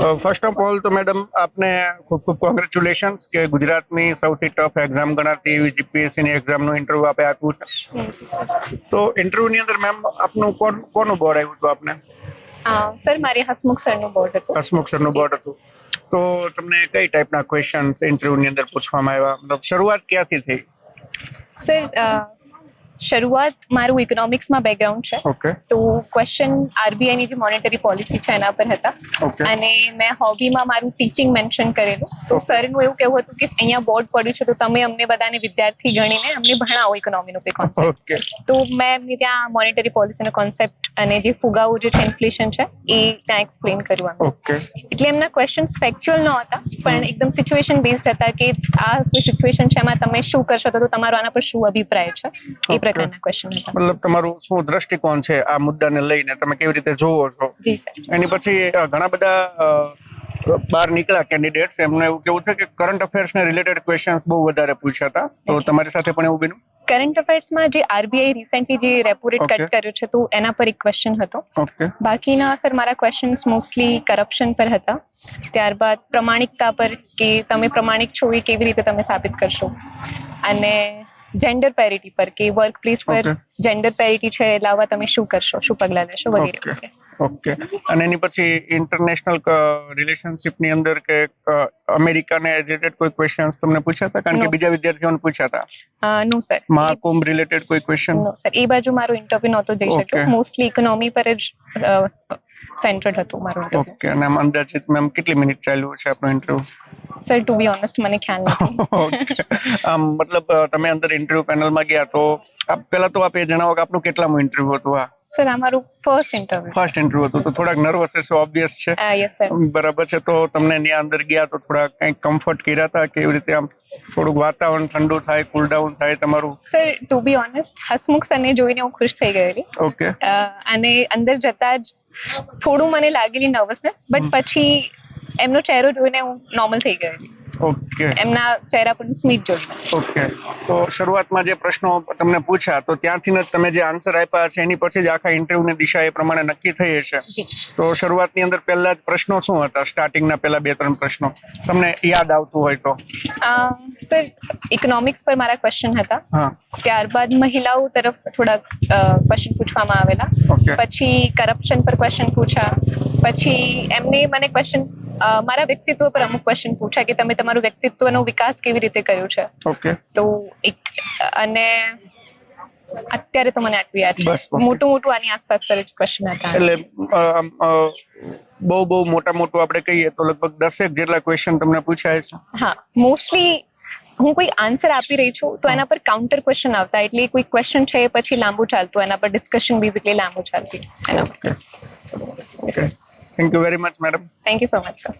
First of all તો madam આપને ખૂબ ખૂબ કોંગ્રેચ્યુલેશન્સ કે ગુજરાતની સૌથી ટફ એક્ઝામ ગણાતી એવી જીપીએસસી ની એક્ઝામનું ઇન્ટરવ્યુ આપે આપ્યું છે. તો ઇન્ટરવ્યુની અંદર મેમ આપનું કોનું બોર્ડ આવ્યું હતું આપને? સર મારે હસમુખ સરનું બોર્ડ હતું. હસમુખ સરનું બોર્ડ હતું. તો તમને કઈ ટાઈપના ક્વેશ્ચન ઇન્ટરવ્યુની અંદર પૂછવામાં આવ્યા, મતલબ શરૂઆત ક્યાંથી થઈ? સર શરૂઆત મારું ઇકોનોમિક્સમાં બેકગ્રાઉન્ડ છે. ઓકે. તો ક્વેશ્ચન આરબીઆઈની જે મોનેટરી પોલિસી છે એના પર હતા. ઓકે. અને મેં હોબીમાં મારું ટીચિંગ મેન્શન કરેલું. તો સરનું એવું કહેવું હતું કે અહીંયા બોર્ડ પડ્યું છે તો તમે અમને બધાને વિદ્યાર્થી ગણીને અમને ભણાવો ઇકોનોમીનો કોઈ કોન્સેપ્ટ. ઓકે. તો મેં એમને ત્યાં મોનેટરી પોલિસીનો કોન્સેપ્ટ અને જે ફુગાવો જે છે ઇન્ફ્લેશન છે એ ત્યાં એક્સપ્લેન કર્યું. ઓકે. એટલે એમના ક્વેશ્ચન્સ ફેક્ચ્યુઅલ ન હતા પણ એકદમ સિચ્યુએશન બેઝડ હતા કે આ કોઈ સિચ્યુએશન છે એમાં તમે શું કરશો તો તમારો આના પર શું અભિપ્રાય છે એ પ્રકારના ક્વેશ્ચન હતા. મતલબ તમારું શું દ્રષ્ટિકોણ છે આ મુદ્દાને લઈને, તમે કેવી રીતે જોવો છો? જી સર. એની પછી ઘણા બધા બહાર નીકળ્યા કેન્ડિડેટ્સ, એમને એવું કેવું છે કે કરંટ અફેર્સ ને રિલેટેડ ક્વેશ્ચન્સ બહુ વધારે પૂછ્યા હતા. તો તમારી સાથે પણ એવું બન્યું? કરંટ અફેર્સમાં જે આરબીઆઈ રિસેન્ટલી જે રેપો રેટ કટ કર્યો છે તો એના પર એક ક્વેશ્ચન હતો. ઓકે. બાકીના સર મારા ક્વેશ્ચન્સ મોસ્ટલી કરપ્શન પર હતા. ત્યારબાદ પ્રમાણિકતા પર કે તમે પ્રમાણિક છો એ કેવી રીતે તમે સાબિત કરશો, અને જેન્ડર પેરિટી પર કે વર્ક પ્લેસ પર જેન્ડર પેરિટી છે લાવવા તમે શું કરશો, શું પગલાં લેશો વગેરે. ઓકે. અને એની પછી ઇન્ટરનેશનલ રિલેશનશિપ ની અંદર કે અમેરિકાને રિલેટેડ કોઈ ક્વેશ્ચન્સ તમને પૂછ્યા હતા? કારણ કે બીજા વિદ્યાર્થીઓને પૂછ્યા હતા. નો સર. મહાકુંભ રિલેટેડ કોઈ ક્વેશ્ચન? નો સર, એ બાજુ મારો ઇન્ટરવ્યુ નહોતો જઈ શક્યો. મોસ્ટલી ઇકોનોમી પર જ સેન્ટર્ડ હતું મારું ઇન્ટરવ્યુ. ઓકે. અને અંદાજિત મેમ કેટલી મિનિટ ચાલ્યું છે આપણો interview? Sir to be honest મને ખ્યાલ નથી. ઓકે. મતલબ તમે અંદર ઇન્ટરવ્યુ પેનલમાં ગયા તો પહેલા તો આપ એ જણાવો કે આપનું કેટલામું ઇન્ટરવ્યુ હતું? સર આ મારું ફર્સ્ટ ઇન્ટરવ્યુ હતું. તો થોડાક નર્વસ હશે, ઓબ્વિયસ છે. Yes sir. બરાબર છે. તો તમને ત્યાં અંદર ગયા તો થોડા કંઈક કમ્ફર્ટ કર્યા હતા કે એવી રીતે આમ થોડુંક વાતાવરણ ઠંડુ થાય, કુલ ડાઉન થાય તમારું? Sir to be honest Hasmukh સરને જોઈને હું ખુશ થઈ ગયેલી. ઓકે. અને અંદર જતા જ થોડું મને લાગેલી નર્વસનેસ, બટ પછી એમનો ચહેરો જોઈને હું નોર્મલ થઈ ગયેલી. ઓકે. એમના ચહેરા પરનું સ્મિત જોઈને. ઓકે. તો શરૂઆતમાં જે પ્રશ્નો તમને પૂછ્યા તો ત્યાંથી જ તમે જે આન્સર આપ્યા છે એની પછી જ આખા ઇન્ટરવ્યુની દિશા એ પ્રમાણે નક્કી થઈ હશે. જી. તો શરૂઆતની અંદર પહેલા જ પ્રશ્નો શું હતા? સ્ટાર્ટિંગના પહેલા 2-3 પ્રશ્નો તમને યાદ આવતું હોય તો? સર ઇકોનોમિક્સ પર મારા ક્વેશ્ચન હતા. હા. ત્યારબાદ મહિલાઓ તરફ થોડાક ક્વેશ્ચન પૂછવામાં આવેલા. ઓકે. પછી કરપ્શન પર ક્વેશ્ચન પૂછ્યા. પછી એમને મને ક્વેશ્ચન મારા વ્યક્તિત્વ પર અમુક ક્વેશ્ચન પૂછ્યા કે તમે તમારું વ્યક્તિત્વનો વિકાસ કેવી રીતે કર્યો છે. ઓકે. તો એક અને અત્યારે તો મને આટલું યાદ છે. મોટું આની આસપાસ પર જ ક્વેશ્ચન હતા. એટલે બહુ મોટું આપણે કહીએ તો લગભગ 10 જેટલા ક્વેશ્ચન તમને પૂછાય છે? હા. મોસ્ટલી હું કોઈ આન્સર આપી રહી છું તો એના પર કાઉન્ટર ક્વેશ્ચન આવતા, એટલે કોઈ ક્વેશ્ચન છે પછી લાંબુ ચાલતું, એના પર ડિસ્કશન બેઝિકલી લાંબુ ચાલતું. Okay. Thank you very much madam. Thank you so much sir.